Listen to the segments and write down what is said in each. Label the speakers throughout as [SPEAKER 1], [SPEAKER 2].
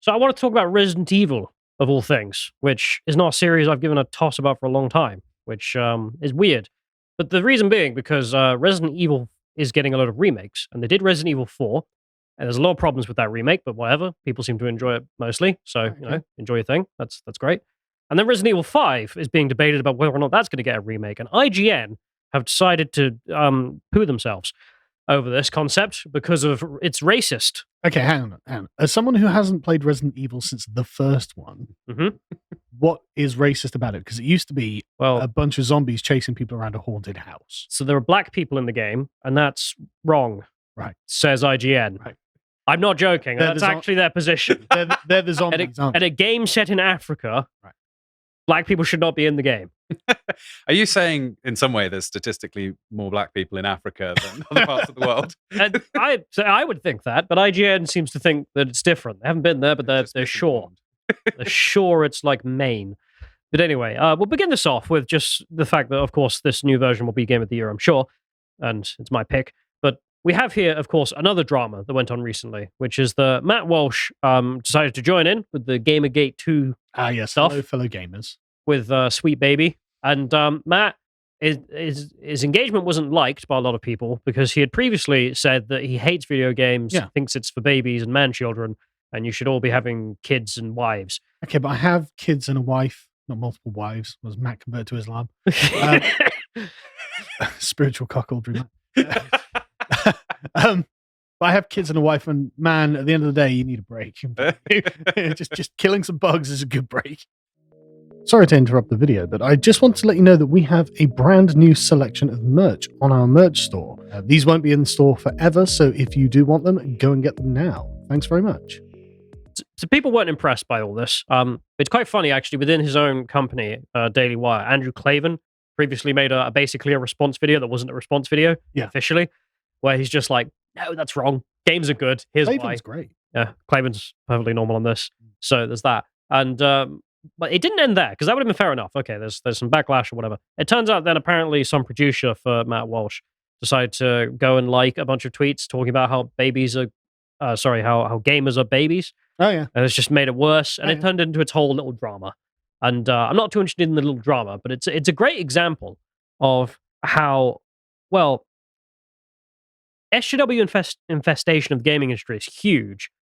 [SPEAKER 1] So I want to talk about Resident Evil, of all things, which is not a series I've given a toss about for a long time, which is weird. But the reason being because Resident Evil is getting a lot of remakes, and they did Resident Evil 4, and there's a lot of problems with that remake, but whatever. People seem to enjoy it mostly, so enjoy your thing. That's great. And then Resident Evil 5 is being debated about whether or not that's going to get a remake, and IGN have decided to poo themselves over this concept because of it's racist.
[SPEAKER 2] Okay, hang on. As someone who hasn't played Resident Evil since the first one, what is racist about it? Because it used to be a bunch of zombies chasing people around a haunted house.
[SPEAKER 1] So there are black people in the game, and that's wrong,
[SPEAKER 2] right?
[SPEAKER 1] Says IGN.
[SPEAKER 2] Right.
[SPEAKER 1] I'm not joking. That's actually their position.
[SPEAKER 2] They're the zombies,
[SPEAKER 1] at a game set in Africa, right, black people should not be in the game.
[SPEAKER 3] Are you saying in some way there's statistically more black people in Africa than other parts of the world?
[SPEAKER 1] And I would think that, but IGN seems to think that it's different. They haven't been there, but they're sure. They're sure it's like Maine. But anyway, we'll begin this off with just the fact that, of course, this new version will be Game of the Year, I'm sure, and it's my pick. But we have here, of course, another drama that went on recently, which is the Matt Walsh decided to join in with the Gamergate 2 stuff.
[SPEAKER 2] Hello, fellow gamers.
[SPEAKER 1] With Sweet Baby. And Matt, his engagement wasn't liked by a lot of people because he had previously said that he hates video games, thinks it's for babies and man-children, and you should all be having kids and wives.
[SPEAKER 2] Okay, but I have kids and a wife, not multiple wives. Was Matt converted to Islam? Spiritual cuckoldry. But I have kids and a wife, and man, at the end of the day, you need a break. just killing some bugs is a good break. Sorry to interrupt the video, but I just want to let you know that we have a brand new selection of merch on our merch store. These won't be in the store forever, so if you do want them, go and get them now. Thanks very much.
[SPEAKER 1] So people weren't impressed by all this. It's quite funny, actually, within his own company, Daily Wire, Andrew Clavin previously made basically a response video that wasn't a response video, officially, where he's just like, no, that's wrong. Games are good. Here's why.
[SPEAKER 2] Clavin's great.
[SPEAKER 1] Yeah, Clavin's perfectly normal on this. So there's that. And but it didn't end there, because that would have been fair enough. Okay, there's some backlash or whatever. It turns out then apparently some producer for Matt Walsh decided to go and like a bunch of tweets talking about how babies are, how gamers are babies.
[SPEAKER 2] Oh, yeah.
[SPEAKER 1] And it's just made it worse, and it turned into its whole little drama. And I'm not too interested in the little drama, but it's a great example of how, well, SJW infestation of the gaming industry is huge.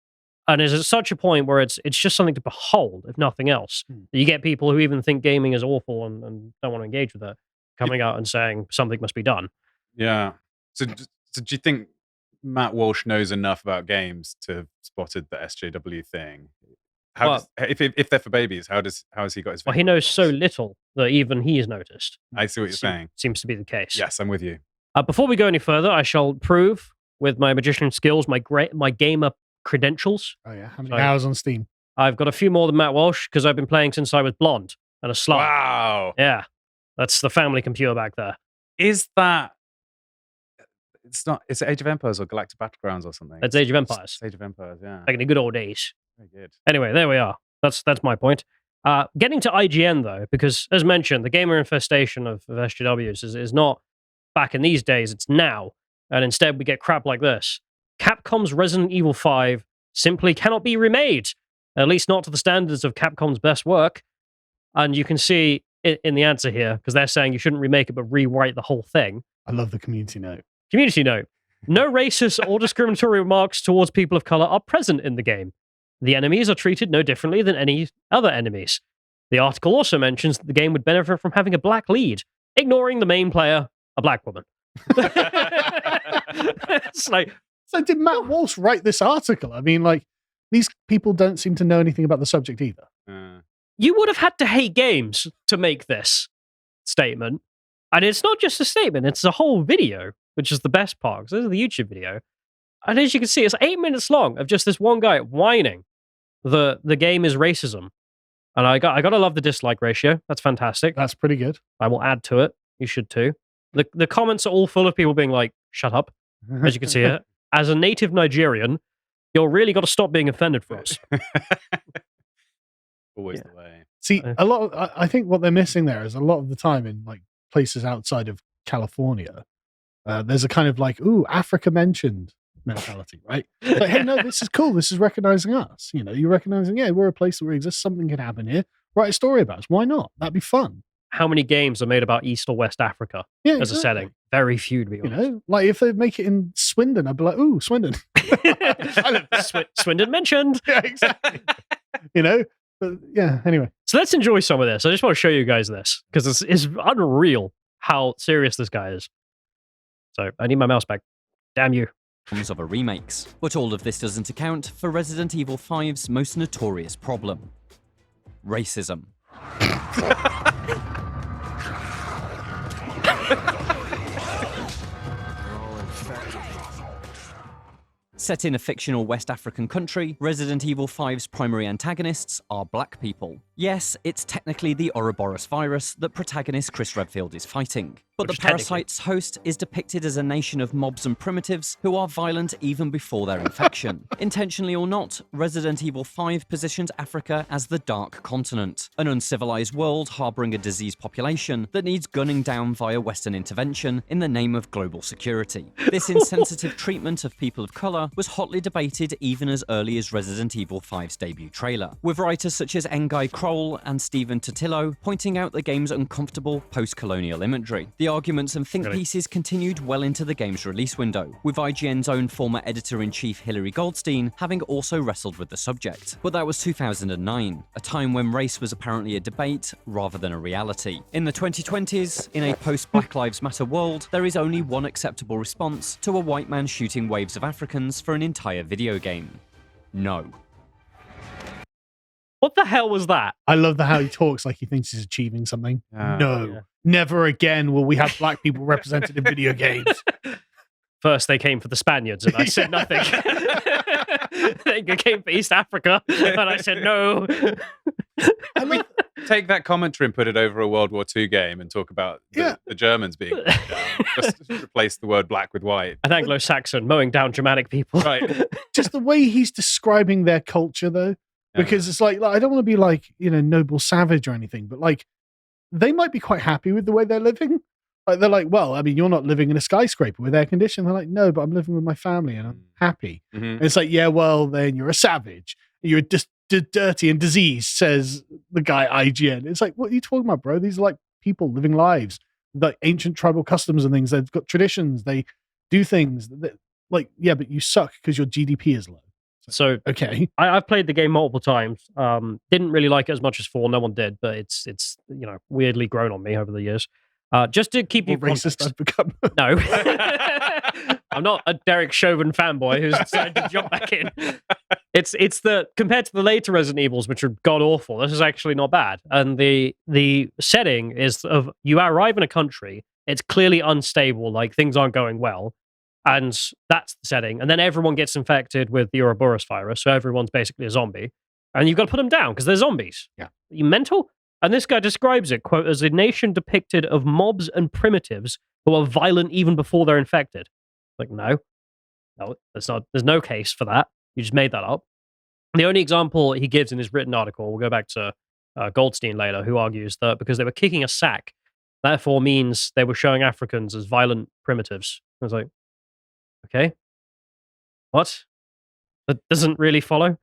[SPEAKER 1] And is at such a point where it's just something to behold, if nothing else. You get people who even think gaming is awful and don't want to engage with it, coming out and saying something must be done.
[SPEAKER 3] Yeah. So do you think Matt Walsh knows enough about games to have spotted the SJW thing? If they're for babies, how has he got his?
[SPEAKER 1] Well, he knows so little that even he has noticed.
[SPEAKER 3] I see what you're saying.
[SPEAKER 1] Seems to be the case.
[SPEAKER 3] Yes, I'm with you.
[SPEAKER 1] Before we go any further, I shall prove with my magician skills my gamer credentials.
[SPEAKER 2] Oh yeah, how many hours on Steam?
[SPEAKER 1] I've got a few more than Matt Walsh because I've been playing since I was blonde and a slut.
[SPEAKER 3] Wow.
[SPEAKER 1] Yeah, that's the family computer back there.
[SPEAKER 3] Is that? It's not. Is it Age of Empires or Galactic Battlegrounds or something?
[SPEAKER 1] It's Age of Empires.
[SPEAKER 3] It's Age of Empires. Yeah.
[SPEAKER 1] Like in the good old days.
[SPEAKER 3] Very good.
[SPEAKER 1] Anyway, there we are. That's my point. Getting to IGN though, because as mentioned, the gamer infestation of SJWs is not back in these days. It's now, and instead we get crap like this. Capcom's Resident Evil 5 simply cannot be remade, at least not to the standards of Capcom's best work. And you can see in the answer here, because they're saying you shouldn't remake it, but rewrite the whole thing.
[SPEAKER 2] I love the community note.
[SPEAKER 1] Community note. No racist or discriminatory remarks towards people of color are present in the game. The enemies are treated no differently than any other enemies. The article also mentions that the game would benefit from having a black lead, ignoring the main player, a black woman. It's like,
[SPEAKER 2] so did Matt Walsh write this article? I mean, like, these people don't seem to know anything about the subject either.
[SPEAKER 1] You would have had to hate games to make this statement. And it's not just a statement, it's a whole video, which is the best part, because this is the YouTube video. And as you can see, it's 8 minutes long of just this one guy whining the game is racism. And I gotta love the dislike ratio. That's fantastic.
[SPEAKER 2] That's pretty good.
[SPEAKER 1] I will add to it. You should too. The comments are all full of people being like, shut up, as you can see here. As a native Nigerian, you're really got to stop being offended for us.
[SPEAKER 3] Always the way.
[SPEAKER 2] See, I think what they're missing there is a lot of the time in like places outside of California, there's a kind of like, ooh, Africa mentioned. mentality, right? Like, hey, no, this is cool. This is recognizing us. You're recognizing, yeah, we're a place where exists. Something could happen here. Write a story about us. Why not? That'd be fun.
[SPEAKER 1] How many games are made about East or West Africa as a setting? Very few, to be honest.
[SPEAKER 2] Like if they make it in Swindon, I'd be like, ooh, Swindon. I live
[SPEAKER 1] Swindon mentioned.
[SPEAKER 2] Yeah, exactly. But yeah, anyway.
[SPEAKER 1] So let's enjoy some of this. I just want to show you guys this because it's unreal how serious this guy is. So I need my mouse back. Damn you.
[SPEAKER 4] Of a remakes. But all of this doesn't account for Resident Evil 5's most notorious problem. Racism. Set in a fictional West African country, Resident Evil 5's primary antagonists are black people. Yes, it's technically the Ouroboros virus that protagonist Chris Redfield is fighting. But the parasite's host is depicted as a nation of mobs and primitives who are violent even before their infection. Intentionally or not, Resident Evil 5 positions Africa as the Dark Continent, an uncivilized world harboring a diseased population that needs gunning down via Western intervention in the name of global security. This insensitive treatment of people of color was hotly debated even as early as Resident Evil 5's debut trailer, with writers such as Ngai Kroll and Stephen Totillo pointing out the game's uncomfortable post-colonial imagery. The arguments and think pieces continued well into the game's release window, with IGN's own former editor-in-chief Hilary Goldstein having also wrestled with the subject. But that was 2009, a time when race was apparently a debate rather than a reality. In the 2020s, in a post-Black Lives Matter world, there is only one acceptable response to a white man shooting waves of Africans for an entire video game. No.
[SPEAKER 1] What the hell was that?
[SPEAKER 2] I love how he talks like he thinks he's achieving something. No.
[SPEAKER 1] Yeah.
[SPEAKER 2] Never again will we have black people represented in video games.
[SPEAKER 1] First, they came for the Spaniards, and I said nothing. They came for East Africa, and I said no.
[SPEAKER 3] I mean, take that commentary and put it over a World War II game and talk about the Germans being down. Just replace the word black with white.
[SPEAKER 1] An Anglo-Saxon mowing down Germanic people.
[SPEAKER 3] Right.
[SPEAKER 2] Just the way he's describing their culture, though, because it's like I don't want to be like, noble savage or anything, but like, they might be quite happy with the way they're living. Like they're like, well, I mean, you're not living in a skyscraper with air conditioning. They're like, no, but I'm living with my family and I'm happy.
[SPEAKER 3] Mm-hmm.
[SPEAKER 2] And it's like, yeah, well, then you're a savage. You're just dirty and diseased, says the guy at IGN. It's like, what are you talking about, bro? These are like people living lives, like ancient tribal customs and things. They've got traditions. They do things. Like, yeah, but you suck because your GDP is low.
[SPEAKER 1] So
[SPEAKER 2] okay,
[SPEAKER 1] I've played the game multiple times. Didn't really like it as much as 4. No one did, but it's weirdly grown on me over the years. Just to keep you
[SPEAKER 2] racist I've become.
[SPEAKER 1] No, I'm not a Derek Chauvin fanboy who's decided to jump back in. It's the compared to the later Resident Evils, which are god awful. This is actually not bad, and the setting is of you arrive in a country. It's clearly unstable, like things aren't going well. And that's the setting. And then everyone gets infected with the Ouroboros virus. So everyone's basically a zombie. And you've got to put them down because they're zombies.
[SPEAKER 2] Yeah.
[SPEAKER 1] Are you mental? And this guy describes it, quote, as a nation depicted of mobs and primitives who are violent even before they're infected. Like, no, that's not, there's no case for that. You just made that up. The only example he gives in his written article, we'll go back to Goldstein later, who argues that because they were kicking a sack, therefore means they were showing Africans as violent primitives. I was like, okay. What? That doesn't really follow.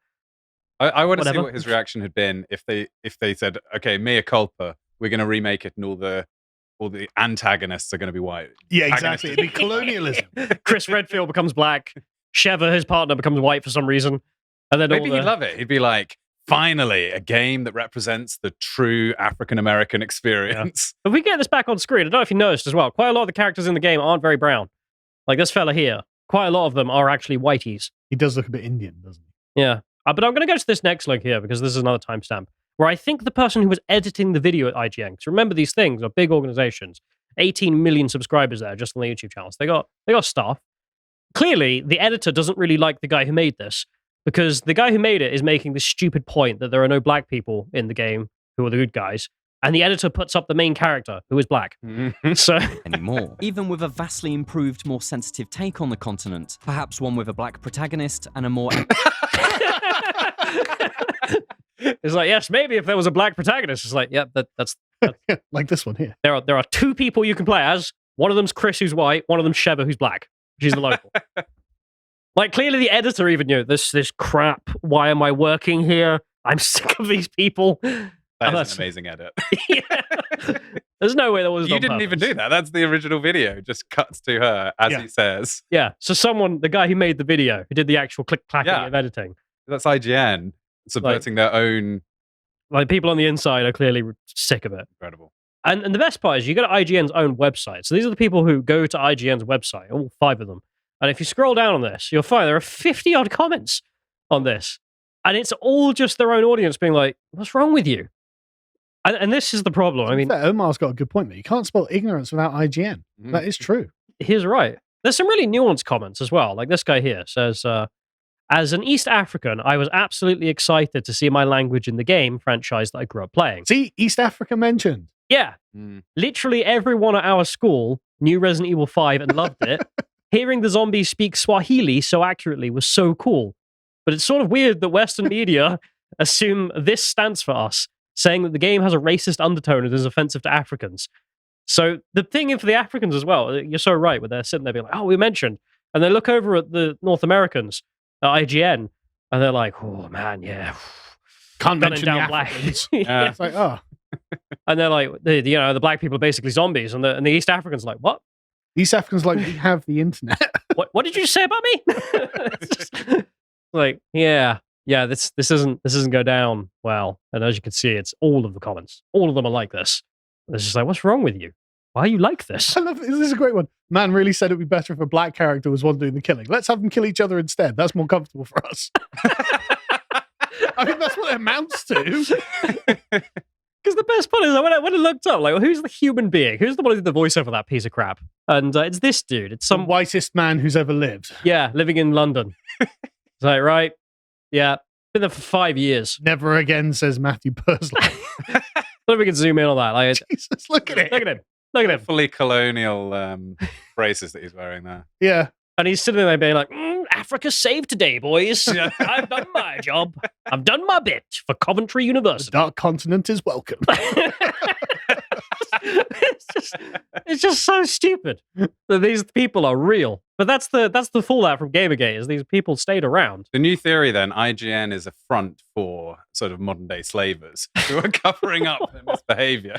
[SPEAKER 3] I want to see what his reaction had been if they said, okay, mea culpa, we're going to remake it and all the antagonists are going to be white.
[SPEAKER 2] Yeah, exactly. It'd be colonialism.
[SPEAKER 1] Chris Redfield becomes black. Sheva, his partner, becomes white for some reason. And then
[SPEAKER 3] maybe he'd love it. He'd be like, finally, a game that represents the true African-American experience.
[SPEAKER 1] Yeah. If we get this back on screen, I don't know if you noticed as well, quite a lot of the characters in the game aren't very brown. Like this fella here, quite a lot of them are actually whiteys.
[SPEAKER 2] He does look a bit Indian, doesn't he?
[SPEAKER 1] Yeah. But I'm going to go to this next link here because this is another timestamp where I think the person who was editing the video at IGN, because remember these things are big organizations, 18 million subscribers there just on the YouTube channels. They got staff. Clearly, the editor doesn't really like the guy who made this because the guy who made it is making this stupid point that there are no black people in the game who are the good guys. And the editor puts up the main character, who is black. So
[SPEAKER 4] anymore. Even with a vastly improved, more sensitive take on the continent, perhaps one with a black protagonist and a more...
[SPEAKER 1] It's like, yes, maybe if there was a black protagonist. It's like, yeah, that's
[SPEAKER 2] like this one here.
[SPEAKER 1] There are 2 people you can play as. One of them's Chris, who's white. One of them's Sheva, who's black. She's the local. Like, clearly the editor even knew this crap. Why am I working here? I'm sick of these people.
[SPEAKER 3] That is an amazing edit.
[SPEAKER 1] Yeah. There's no way that was.
[SPEAKER 3] You didn't even do that. That's the original video. Just cuts to her as he says.
[SPEAKER 1] Yeah. So the guy who made the video, who did the actual click-clacking of editing.
[SPEAKER 3] That's IGN subverting their own.
[SPEAKER 1] Like, people on the inside are clearly sick of it.
[SPEAKER 3] Incredible.
[SPEAKER 1] And the best part is you go to IGN's own website. So these are the people who go to IGN's website, all 5 of them. And if you scroll down on this, you'll find there are 50-odd comments on this. And it's all just their own audience being like, what's wrong with you? And this is the problem. I mean,
[SPEAKER 2] Omar's got a good point there. You can't spell ignorance without IGN. That is true.
[SPEAKER 1] He's right. There's some really nuanced comments as well. Like this guy here says, as an East African, I was absolutely excited to see my language in the game franchise that I grew up playing.
[SPEAKER 2] See, East Africa mentioned.
[SPEAKER 1] Yeah. Literally everyone at our school knew Resident Evil 5 and loved it. Hearing the zombies speak Swahili so accurately was so cool. But it's sort of weird that Western media assume this stands for us, saying that the game has a racist undertone and is offensive to Africans. So the thing for the Africans as well, you're so right, where they're sitting there being like, oh, we mentioned. And they look over at the North Americans, at IGN, and they're like, oh, man, yeah.
[SPEAKER 2] Can't mention
[SPEAKER 1] down
[SPEAKER 2] the
[SPEAKER 1] black.
[SPEAKER 2] Africans.
[SPEAKER 1] Yeah.
[SPEAKER 2] It's like, oh.
[SPEAKER 1] And they're like, the black people are basically zombies. And the East Africans are like, what?
[SPEAKER 2] East Africans like, we have the internet.
[SPEAKER 1] What did you say about me? It's just, like, yeah, this doesn't go down well. And as you can see, it's all of the comments. All of them are like this. It's just like, what's wrong with you? Why are you like this?
[SPEAKER 2] I love this. This is a great one. Man really said it'd be better if a black character was one doing the killing. Let's have them kill each other instead. That's more comfortable for us. I mean, that's what it amounts to.
[SPEAKER 1] Because the best part is, when I looked up, like, who's the human being? Who's the one who did the voice over that piece of crap? And it's this dude. It's some
[SPEAKER 2] the whitest man who's ever lived.
[SPEAKER 1] Yeah, living in London. It's like, right? Yeah. Been there for 5 years.
[SPEAKER 2] Never again, says Matthew Pursley.
[SPEAKER 1] Let me can zoom in on that. Like,
[SPEAKER 2] Jesus, look at it.
[SPEAKER 1] Look at him. Look at him.
[SPEAKER 3] Fully colonial braces that he's wearing there.
[SPEAKER 2] Yeah.
[SPEAKER 1] And he's sitting there being like, Africa saved today, boys. I've done my job. I've done my bit for Coventry University.
[SPEAKER 2] The Dark Continent is welcome.
[SPEAKER 1] it's just so stupid that these people are real. But that's the fallout from Gamergate, is these people stayed around.
[SPEAKER 3] The new theory then, IGN is a front for sort of modern day slavers who are covering up their misbehavior.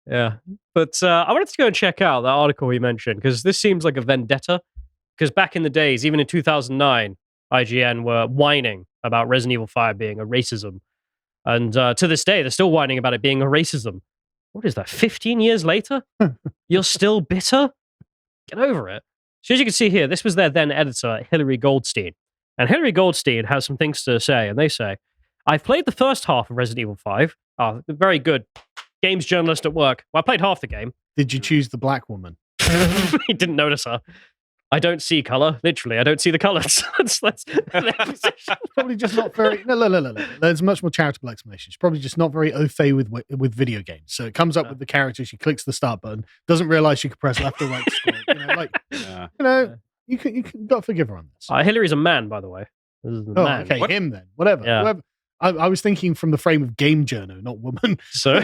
[SPEAKER 1] Yeah. But I wanted to go and check out that article he mentioned, because this seems like a vendetta. Because back in the days, even in 2009, IGN were whining about Resident Evil 5 being a racism. And to this day, they're still whining about it being a racism. What is that, 15 years later? You're still bitter? Get over it. So as you can see here, this was their then editor, Hilary Goldstein. And Hilary Goldstein has some things to say, and they say, I've played the first half of Resident Evil 5. Oh, very good. Games journalist at work. Well, I played half the game.
[SPEAKER 2] Did you choose the black woman?
[SPEAKER 1] He didn't notice her. I don't see color. Literally, I don't see the colors. that's their position.
[SPEAKER 2] Probably just not very. No. There's a much more charitable explanation. She's probably just not very au fait with video games. So it comes up with the character. She clicks the start button. Doesn't realize she could press left or right to scroll. You can got to forgive her on this.
[SPEAKER 1] Hillary's a man, by the way. This is the man.
[SPEAKER 2] Okay, him then. Whatever.
[SPEAKER 1] Yeah.
[SPEAKER 2] Whoever. I was thinking from the frame of game journo, not woman.
[SPEAKER 1] So.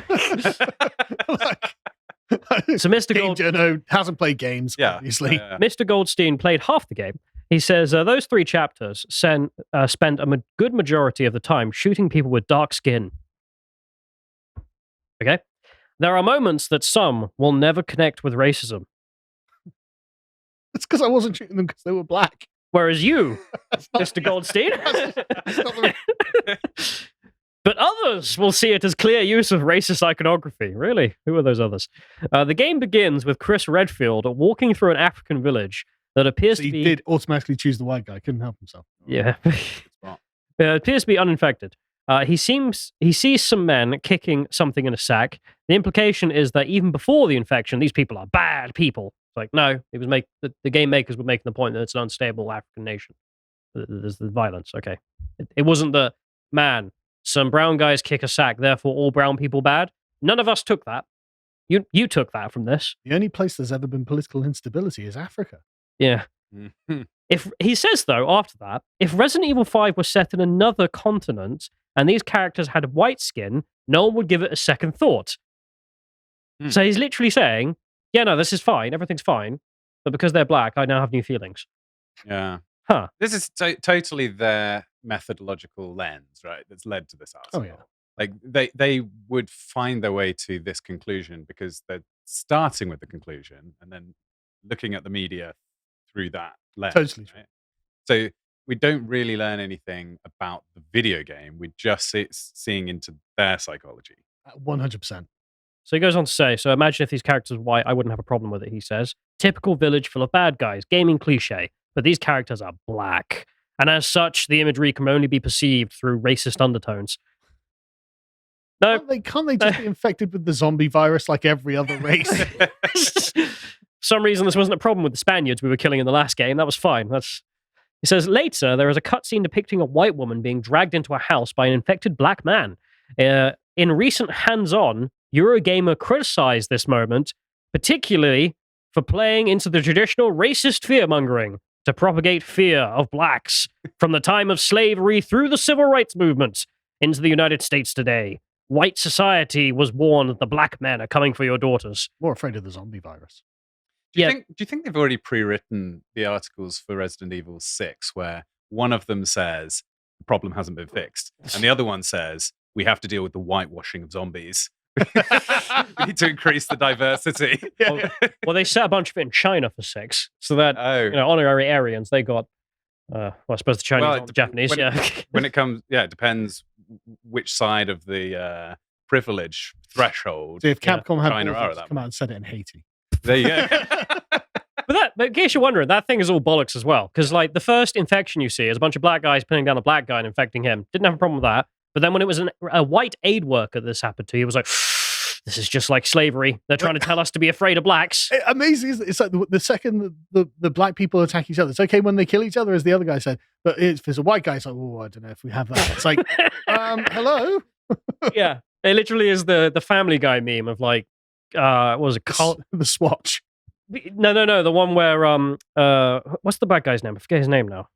[SPEAKER 1] So Mr.
[SPEAKER 2] Game journo hasn't played games, obviously.
[SPEAKER 1] Mr. Goldstein played half the game. He says those 3 chapters spend a good majority of the time shooting people with dark skin. Okay? There are moments that some will never connect with racism.
[SPEAKER 2] It's because I wasn't shooting them because they were black.
[SPEAKER 1] Whereas you, Mr. Goldstein... But others will see it as clear use of racist iconography. Really? Who are those others? The game begins with Chris Redfield walking through an African village that appears to be...
[SPEAKER 2] He did automatically choose the white guy. Couldn't help himself.
[SPEAKER 1] Yeah. It appears to be uninfected. He sees some men kicking something in a sack. The implication is that even before the infection, these people are bad people. It's like, no, the game makers were making the point that it's an unstable African nation. There's the violence. Okay. It wasn't the, man, some brown guys kick a sack, therefore all brown people bad. None of us took that. You took that from this.
[SPEAKER 2] The only place there's ever been political instability is Africa.
[SPEAKER 1] Yeah.
[SPEAKER 3] Mm-hmm.
[SPEAKER 1] If he says, though, after that, if Resident Evil 5 was set in another continent and these characters had white skin, no one would give it a second thought. So he's literally saying, yeah, no, this is fine. Everything's fine. But because they're black, I now have new feelings.
[SPEAKER 3] Yeah.
[SPEAKER 1] Huh.
[SPEAKER 3] This is totally their methodological lens, right? That's led to this article.
[SPEAKER 2] Oh, yeah.
[SPEAKER 3] Like they would find their way to this conclusion because they're starting with the conclusion and then looking at the media through that lens.
[SPEAKER 2] Totally true.
[SPEAKER 3] Right? So we don't really learn anything about the video game. We're just seeing into their psychology.
[SPEAKER 2] 100%.
[SPEAKER 1] So he goes on to say, so imagine if these characters were white, I wouldn't have a problem with it, he says. Typical village full of bad guys, gaming cliche, but these characters are black. And as such, the imagery can only be perceived through racist undertones. No.
[SPEAKER 2] Can't they just be infected with the zombie virus like every other race?
[SPEAKER 1] For some reason, this wasn't a problem with the Spaniards we were killing in the last game. That was fine. He says, later, there is a cutscene depicting a white woman being dragged into a house by an infected black man. In recent hands-on, Eurogamer criticized this moment, particularly for playing into the traditional racist fear-mongering to propagate fear of blacks from the time of slavery through the civil rights movement into the United States today. White society was warned the black men are coming for your daughters.
[SPEAKER 2] More afraid of the zombie virus.
[SPEAKER 3] Do you think they've already pre-written the articles for Resident Evil 6 where one of them says the problem hasn't been fixed and the other one says we have to deal with the whitewashing of zombies? We need to increase the diversity.
[SPEAKER 1] Well, they set a bunch of it in China for 6, so that honorary Aryans, they got I suppose the Chinese or the Japanese.
[SPEAKER 3] When it comes, it depends which side of the privilege threshold.
[SPEAKER 2] So if Capcom had
[SPEAKER 3] China are at that
[SPEAKER 2] come out and said it in Haiti.
[SPEAKER 3] There you go.
[SPEAKER 1] But in case you're wondering, that thing is all bollocks as well. Because like the first infection you see is a bunch of black guys pinning down a black guy and infecting him. Didn't have a problem with that. But then when it was a white aid worker this happened to, he was like, this is just like slavery. They're trying to tell us to be afraid of blacks.
[SPEAKER 2] Amazing, isn't it? It's like the second the black people attack each other, it's okay when they kill each other, as the other guy said. But if there's a white guy, it's like, oh, I don't know if we have that. It's like, hello?
[SPEAKER 1] Yeah. It literally is the Family Guy meme of like, what was it called?
[SPEAKER 2] The Swatch.
[SPEAKER 1] No. The one where what's the bad guy's name? I forget his name now.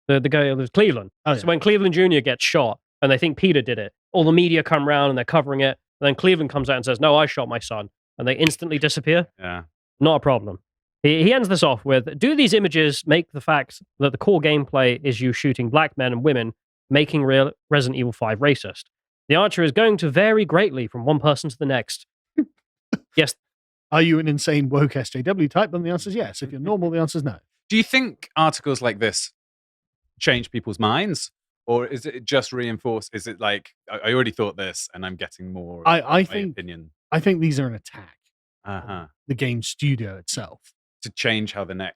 [SPEAKER 1] The guy who was Cleveland.
[SPEAKER 2] Oh, yeah.
[SPEAKER 1] So when Cleveland Jr. gets shot and they think Peter did it, all the media come around and they're covering it. And then Cleveland comes out and says, no, I shot my son. And they instantly disappear.
[SPEAKER 3] Yeah.
[SPEAKER 1] Not a problem. He ends this off with, do these images make the fact that the core gameplay is you shooting black men and women, making real Resident Evil 5 racist? The answer is going to vary greatly from one person to the next. Yes.
[SPEAKER 2] Are you an insane woke SJW type? And the answer is yes. If you're normal, the answer is no.
[SPEAKER 3] Do you think articles like this change people's minds? Or is it just reinforced? Is it like, I already thought this and I'm getting more
[SPEAKER 2] I
[SPEAKER 3] my opinion?
[SPEAKER 2] I think these are an attack
[SPEAKER 3] Uh-huh.
[SPEAKER 2] on the game studio itself.
[SPEAKER 3] To change how the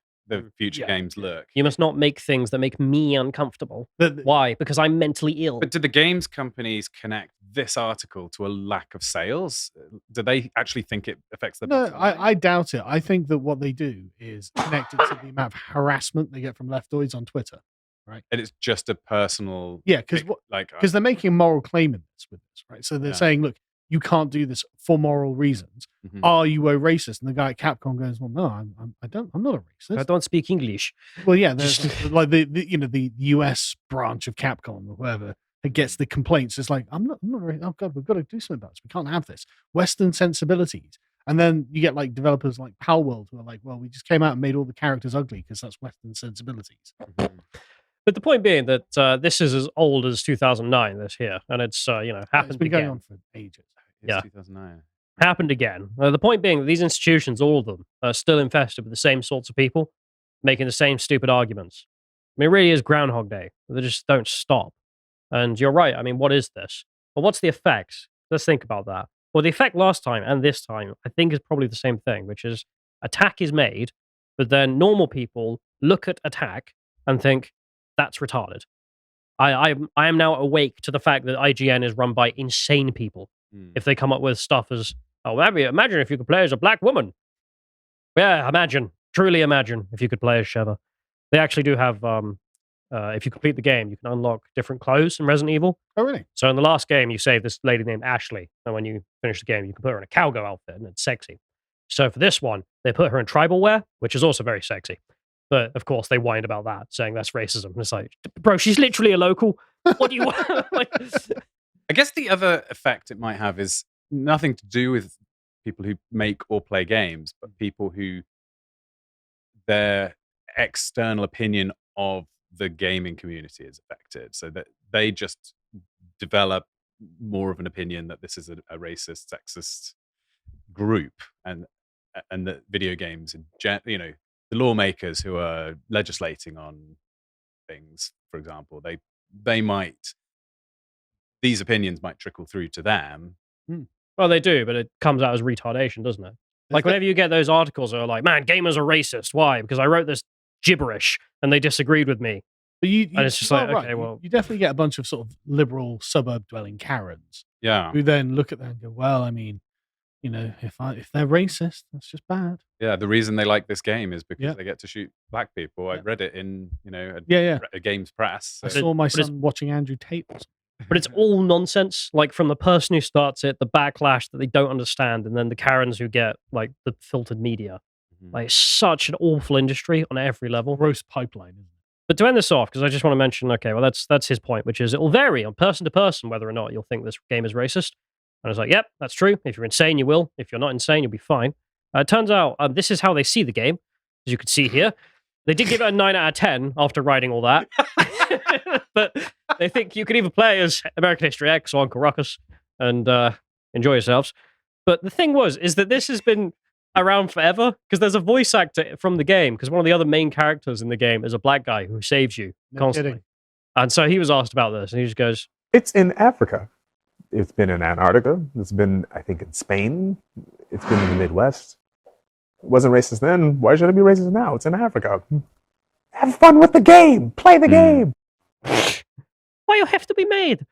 [SPEAKER 3] future games look.
[SPEAKER 1] You must not make things that make me uncomfortable. Why? Because I'm mentally ill.
[SPEAKER 3] But do the games companies connect this article to a lack of sales? Do they actually think it affects the
[SPEAKER 2] No, I doubt it. I think that what they do is connected to the amount of harassment they get from leftoids on Twitter. Right.
[SPEAKER 3] And it's just a personal...
[SPEAKER 2] Yeah, because they're making a moral claim in this with this, right? So they're saying, look, you can't do this for moral reasons. Mm-hmm. Are you a racist? And the guy at Capcom goes, well, no, I'm not a racist.
[SPEAKER 1] I don't speak English.
[SPEAKER 2] Well, yeah, there's like the US branch of Capcom or whoever that gets the complaints. It's like, I'm not oh God, we've got to do something about this. We can't have this. Western sensibilities. And then you get like developers like Palworld who are like, well, we just came out and made all the characters ugly because that's Western sensibilities.
[SPEAKER 3] Mm-hmm.
[SPEAKER 1] But the point being that this is as old as 2009, this here. And it's, happened
[SPEAKER 2] It's been going on for ages.
[SPEAKER 3] It's 2009.
[SPEAKER 1] Happened again. The point being that these institutions, all of them, are still infested with the same sorts of people, making the same stupid arguments. I mean, it really is Groundhog Day. They just don't stop. And you're right. I mean, what is this? Well, what's the effect? Let's think about that. Well, the effect last time and this time, I think, is probably the same thing, which is attack is made, but then normal people look at attack and think, that's retarded. I am now awake to the fact that IGN is run by insane people. If they come up with stuff as, oh, imagine if you could play as a black woman. Yeah, truly imagine if you could play as Sheva. They actually do have, if you complete the game, you can unlock different clothes in Resident Evil.
[SPEAKER 2] Oh, really?
[SPEAKER 1] So in the last game, you save this lady named Ashley. And when you finish the game, you can put her in a cowgirl outfit and it's sexy. So for this one, they put her in tribal wear, which is also very sexy. But of course, they whined about that, saying that's racism. And it's like, bro, she's literally a local. What do you want?
[SPEAKER 3] I guess the other effect it might have is nothing to do with people who make or play games, but people who their external opinion of the gaming community is affected, so that they just develop more of an opinion that this is a racist, sexist group, and that video games, the lawmakers who are legislating on things, for example, they might these opinions might trickle through to them.
[SPEAKER 1] Well, they do, but it comes out as retardation, doesn't it? Like, whenever you get those articles that are like, man, gamers are racist. Why? Because I wrote this gibberish and they disagreed with me.
[SPEAKER 2] But
[SPEAKER 1] And it's just like, okay, well,
[SPEAKER 2] you definitely get a bunch of sort of liberal suburb dwelling Karens
[SPEAKER 3] Yeah,
[SPEAKER 2] who then look at that and go, well, I mean, if they're racist, that's just bad.
[SPEAKER 3] yeah. The reason they like this game is because
[SPEAKER 2] Yeah.
[SPEAKER 3] they get to shoot black people. I
[SPEAKER 2] Yeah.
[SPEAKER 3] read it in
[SPEAKER 2] Yeah.
[SPEAKER 3] a games press.
[SPEAKER 2] I
[SPEAKER 3] So.
[SPEAKER 2] saw my
[SPEAKER 1] but it's-
[SPEAKER 2] son watching Andrew Tate.
[SPEAKER 1] but it's all nonsense. Like, from the person who starts it, the backlash that they don't understand, and then the Karens who get like the filtered media.
[SPEAKER 3] Mhm.
[SPEAKER 1] Like, it's such an awful industry on every level.
[SPEAKER 2] Gross pipeline, isn't it?
[SPEAKER 1] But to end this off, because I just want to mention, okay, well, that's his point, which is it will vary on person to person whether or not you'll think this game is racist. And I was like, yep, that's true. If you're insane, you will. If you're not insane, you'll be fine. It turns out this is how they see the game, as you can see here. They did give it a 9 out of 10 after writing all that. But they think you can either play as American History X or Uncle Ruckus and enjoy yourselves. But the thing is that this has been around forever because there's a voice actor from the game, because one of the other main characters in the game is a black guy who saves you
[SPEAKER 2] No
[SPEAKER 1] constantly.
[SPEAKER 2] kidding.
[SPEAKER 1] And so he was asked about this, and he just goes,
[SPEAKER 5] It's in Africa. It's been in Antarctica. It's been, I think, in Spain. It's been in the Midwest. It wasn't racist then. Why should it be racist now? It's in Africa. Have fun with the game. Play the game.
[SPEAKER 1] why you have to be made?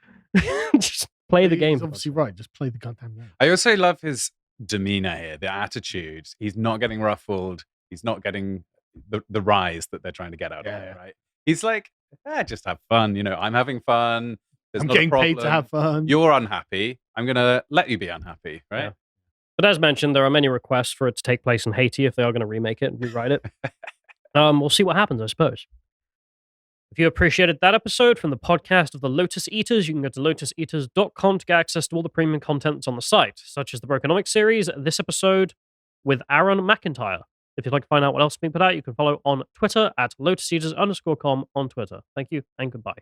[SPEAKER 1] Just play the game.
[SPEAKER 2] He's obviously right. Just play the goddamn game.
[SPEAKER 3] I also love his demeanor here, the attitude. He's not getting ruffled. He's not getting the rise that they're trying to get out of him, right? He's like, just have fun. I'm having fun. There's
[SPEAKER 2] I'm
[SPEAKER 3] not a
[SPEAKER 2] getting paid to
[SPEAKER 3] problem.
[SPEAKER 2] have fun.
[SPEAKER 3] You're unhappy. I'm going to let you be unhappy, right?
[SPEAKER 1] Yeah. But as mentioned, there are many requests for it to take place in Haiti if they are going to remake it and rewrite it. We'll see what happens, I suppose. If you appreciated that episode from the podcast of the Lotus Eaters, you can go to lotuseaters.com to get access to all the premium content that's on the site, such as the Brokenomics series, this episode with Aaron McIntyre. If you'd like to find out what else is being put out, you can follow on Twitter at lotuseaters_com on Twitter. Thank you and goodbye.